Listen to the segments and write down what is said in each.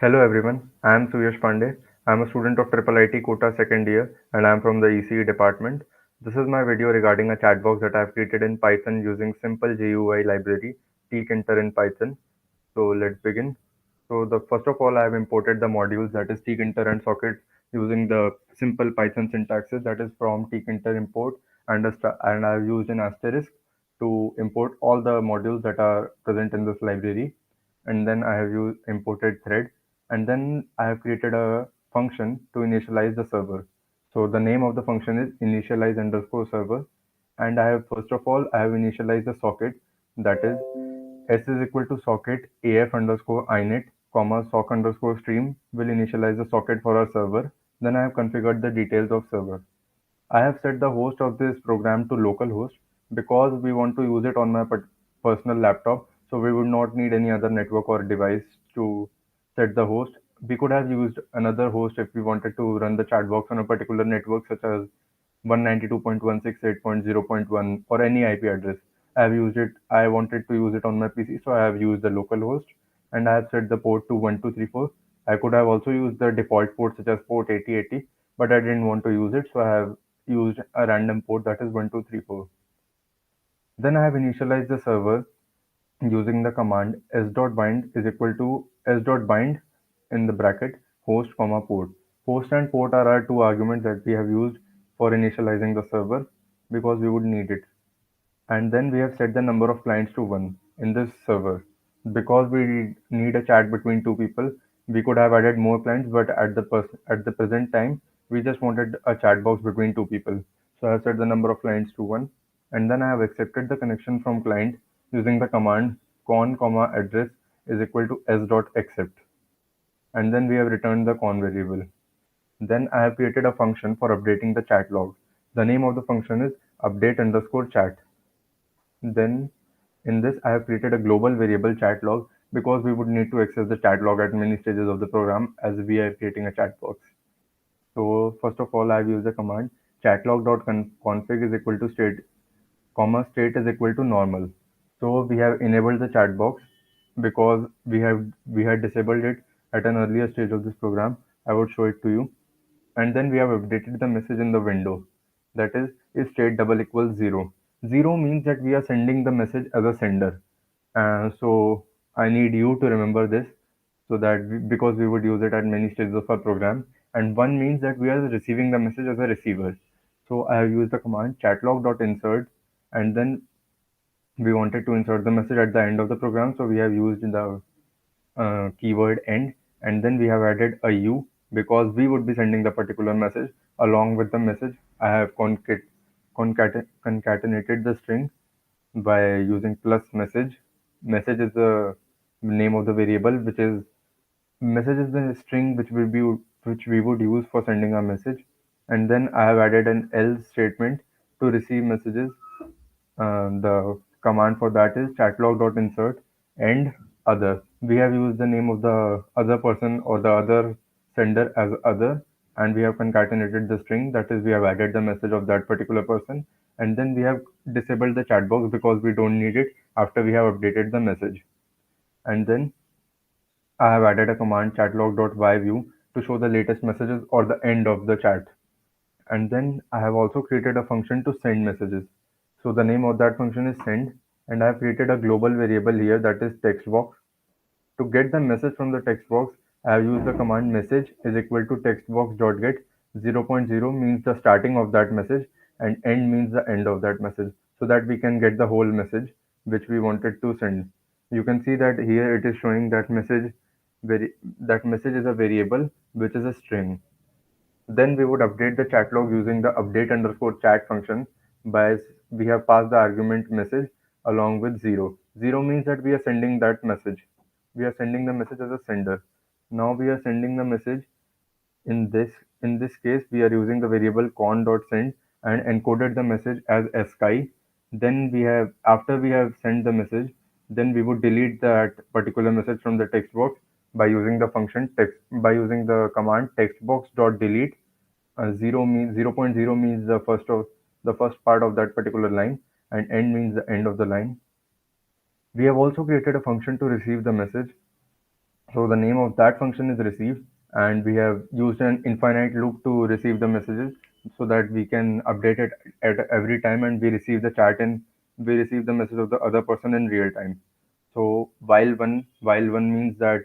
Hello everyone, I am Suyash Pandey. I am a student of Triple IT Kota second year and I am from the ECE department. This is my video regarding a chat box that I have created in Python using simple GUI library tkinter in Python. So let's begin. So the first of all I have imported the modules, that is tkinter and socket, using the simple Python syntaxes, that is from tkinter import and I have used an asterisk to import all the modules that are present in this library. And then I have used imported thread, and then I have created a function to initialize the server. So the name of the function is initialize underscore server, and I have first of all I have initialized the socket, that is s is equal to socket af underscore init comma sock underscore stream will initialize the socket for our server. Then I have configured the details of server. I have set the host of this program to localhost because we want to use it on my personal laptop, so we would not need any other network or device to set the host. We could have used another host if we wanted to run the chat box on a particular network, such as 192.168.0.1 or any IP address. I have used it. I wanted to use it on my PC, so I have used the local host and I have set the port to 1234. I could have also used the default port such as port 8080, but I didn't want to use it, so I have used a random port, that is 1234. Then I have initialized the server using the command s.bind is equal to s.bind in the bracket host comma port. Host and port are our two arguments that we have used for initializing the server because we would need it. And then we have set the number of clients to 1 in this server. Because we need a chat between two people, we could have added more clients, but at the present time, we just wanted a chat box between two people. So I have set the number of clients to 1, and then I have accepted the connection from client using the command con comma address is equal to s.accept, and then we have returned the con variable. Then I have created a function for updating the chat log. The name of the function is update underscore chat. Then in this, I have created a global variable chat log because we would need to access the chat log at many stages of the program as we are creating a chat box. So first of all, I've used the command chatlog.config is equal to state, comma state is equal to normal. So we have enabled the chat box because we had disabled it at an earlier stage of this program. I would show it to you. And then we have updated the message in the window, that is state double equals 0. 0 means that we are sending the message as a sender. So I need you to remember this, so that because we would use it at many stages of our program. And 1 means that we are receiving the message as a receiver. So I have used the command chatlog.insert, and then we wanted to insert the message at the end of the program, so we have used the keyword end, and then we have added a u because we would be sending the particular message. Along with the message, I have concatenated the string by using plus message. Message is the name of the variable, which is message is the string which we would use for sending a message. And then I have added an else statement to receive messages. The command for that is chatlog.insert and other. We have used the name of the other person or the other sender as other, and we have concatenated the string, that is we have added the message of that particular person, and then we have disabled the chat box because we don't need it after we have updated the message. And then I have added a command chatlog.yview to show the latest messages or the end of the chat. And then I have also created a function to send messages. So the name of that function is send, and I have created a global variable here, that is text box. To get the message from the text box, I have used the command message is equal to textbox.get. 0.0 means the starting of that message and end means the end of that message, so that we can get the whole message which we wanted to send. You can see that here it is showing that that message is a variable which is a string. Then we would update the chat log using the update underscore chat function by we have passed the argument message along with 0. 0 means that we are sending that message. We are sending the message as a sender. Now we are sending the message in this case we are using the variable con.send and encoded the message as sky. Then we have after we have sent the message, then we would delete that particular message from the text box by using the function text by using the command textbox.delete. 0 means the first part of that particular line, and end means the end of the line. We have also created a function to receive the message. So the name of that function is receive, and we have used an infinite loop to receive the messages so that we can update it at every time, and we receive the chat and we receive the message of the other person in real time. So while one means that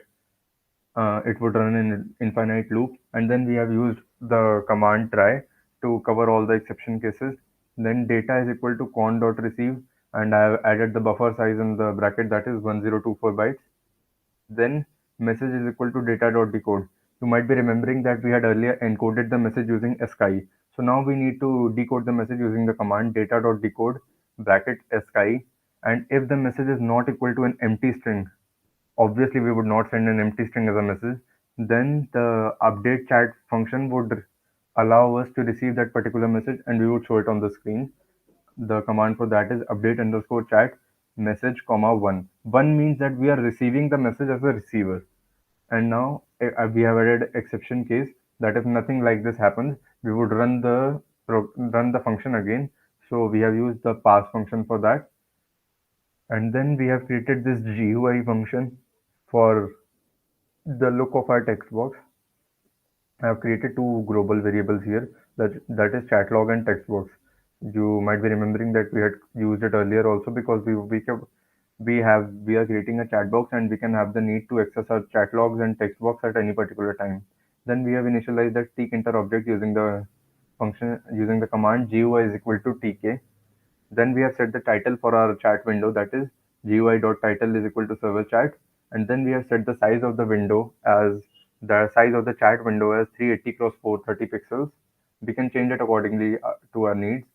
it would run in infinite loop, and then we have used the command try to cover all the exception cases. Then data is equal to con.receive, and I have added the buffer size in the bracket, that is 1024 bytes. Then message is equal to data.decode. You might be remembering that we had earlier encoded the message using ASCII. So now we need to decode the message using the command data.decode bracket ASCII. And if the message is not equal to an empty string, obviously we would not send an empty string as a message, then the update chat function would allow us to receive that particular message and we would show it on the screen. The command for that is update underscore chat message comma one. One means that we are receiving the message as a receiver. And now we have added exception case that if nothing like this happens, we would run the function again. So we have used the pass function for that, and then we have created this GUI function for the look of our text box. I have created two global variables here, that is chat log and text box. You might be remembering that we had used it earlier also, because we are creating a chat box and we can have the need to access our chat logs and text box at any particular time. Then we have initialized the tkinter object using the function using the command GUI is equal to tk. Then we have set the title for our chat window, that is GUI.title is equal to server chat. And then we have set the size of the window as the size of the chat window as 380 cross 430 pixels. We can change it accordingly to our needs.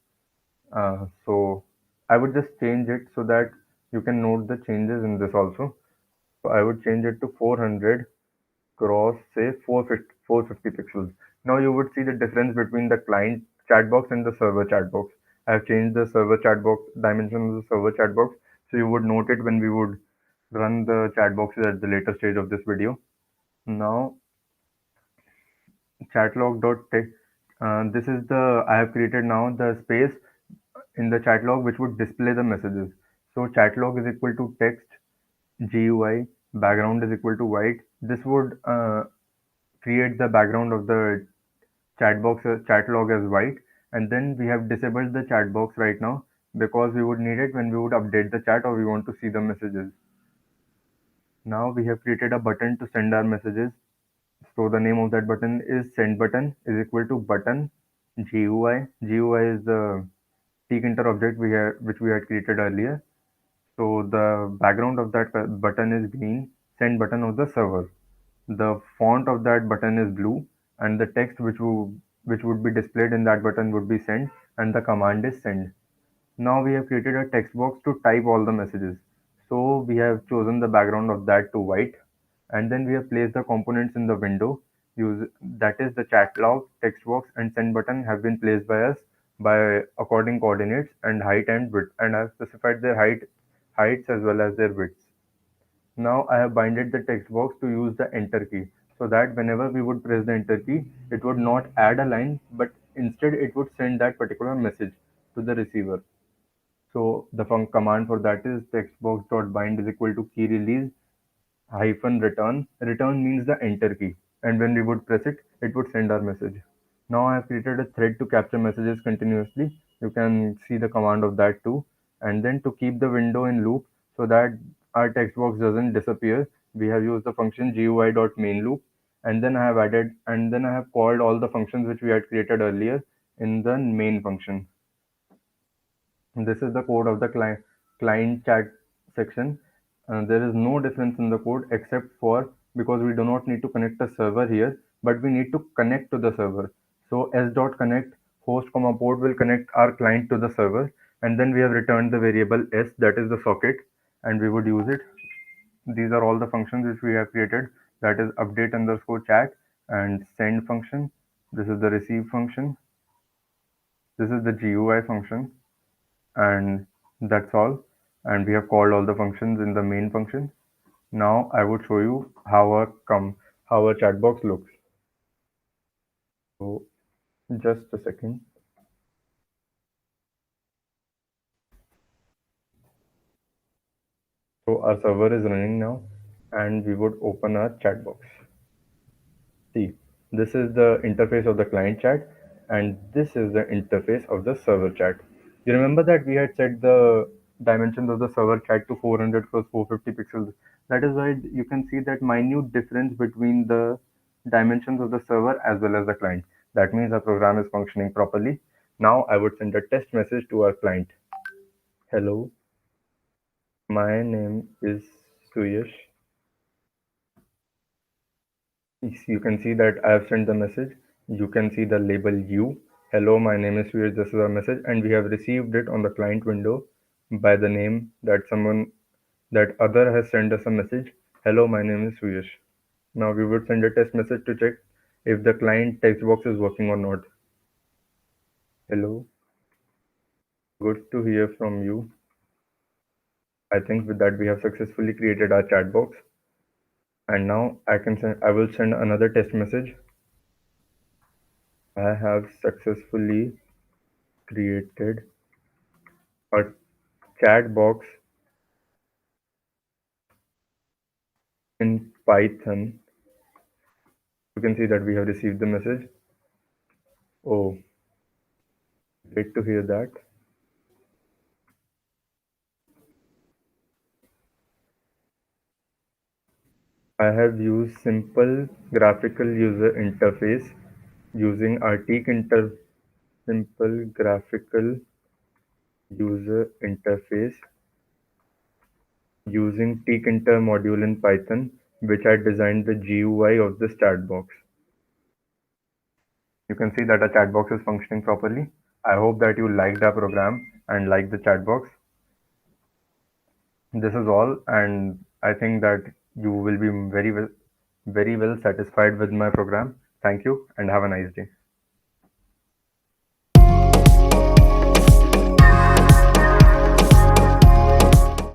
So I would just change it so that you can note the changes in this also. So I would change it to 400 cross say 450 pixels. Now you would see the difference between the client chat box and the server chat box. I have changed the server chat box dimension of the server chat box, so you would note it when we would run the chat boxes at the later stage of this video. Now chatlog.text. This is the I have created now the space in the chat log which would display the messages. So chat log is equal to text GUI background is equal to white. This would create the background of the chat box chat log as white, and then we have disabled the chat box right now because we would need it when we would update the chat or we want to see the messages. Now we have created a button to send our messages. So the name of that button is send button is equal to button GUI. GUI is the tkinter object which we had created earlier. So the background of that button is green, send button of the server. The font of that button is blue, and the text which would be displayed in that button would be send, and the command is send. Now we have created a text box to type all the messages. So we have chosen the background of that to white, and then we have placed the components in the window. Use that is the chat log, text box, and send button have been placed by us by according coordinates and height and width, and I have specified their heights as well as their widths. Now I have binded the text box to use the enter key, so that whenever we would press the enter key, it would not add a line, but instead it would send that particular message to the receiver. So the command for that is textbox.bind is equal to key release hyphen return. Return means the enter key, and when we would press it, it would send our message. Now I have created a thread to capture messages continuously. You can see the command of that too. And then to keep the window in loop so that our text box doesn't disappear, we have used the function GUI.mainLoop. And then I have called all the functions which we had created earlier in the main function. This is the code of the client chat section. There is no difference in the code except for because we do not need to connect a server here, but we need to connect to the server. So s.connect host comma port will connect our client to the server, and then we have returned the variable s, that is the socket, and we would use it. These are all the functions which we have created, that is update underscore chat and send function. This is the receive function. This is the GUI function, and that's all. And we have called all the functions in the main function. Now I would show you how a chat box looks. So just a second. So our server is running now, and we would open our chat box. See, this is the interface of the client chat, and this is the interface of the server chat. You remember that we had set the dimensions of the server chat to 400 cross 450 pixels. That is why you can see that minute difference between the dimensions of the server as well as the client. That means our program is functioning properly. Now I would send a test message to our client. Hello, my name is Suyash. Yes, you can see that I have sent the message. You can see the label U. Hello, my name is Suyash. This is our message, and we have received it on the client window by the name that that other has sent us a message. Hello, my name is Suyash. Now we would send a test message to check if the client text box is working or not. Hello, good to hear from you. I think with that we have successfully created our chat box, and now I will send another test message. I have successfully created a chat box in Python. You can see that we have received the message. Oh, great to hear that. I have used simple graphical user interface using Artic inter simple graphical user interface using Tkinter module in Python, which I designed the GUI of this chat box. You can see that our chat box is functioning properly. I hope that you liked our program and liked the chat box. This is all, and I think that you will be very well satisfied with my program. Thank you, and have a nice day.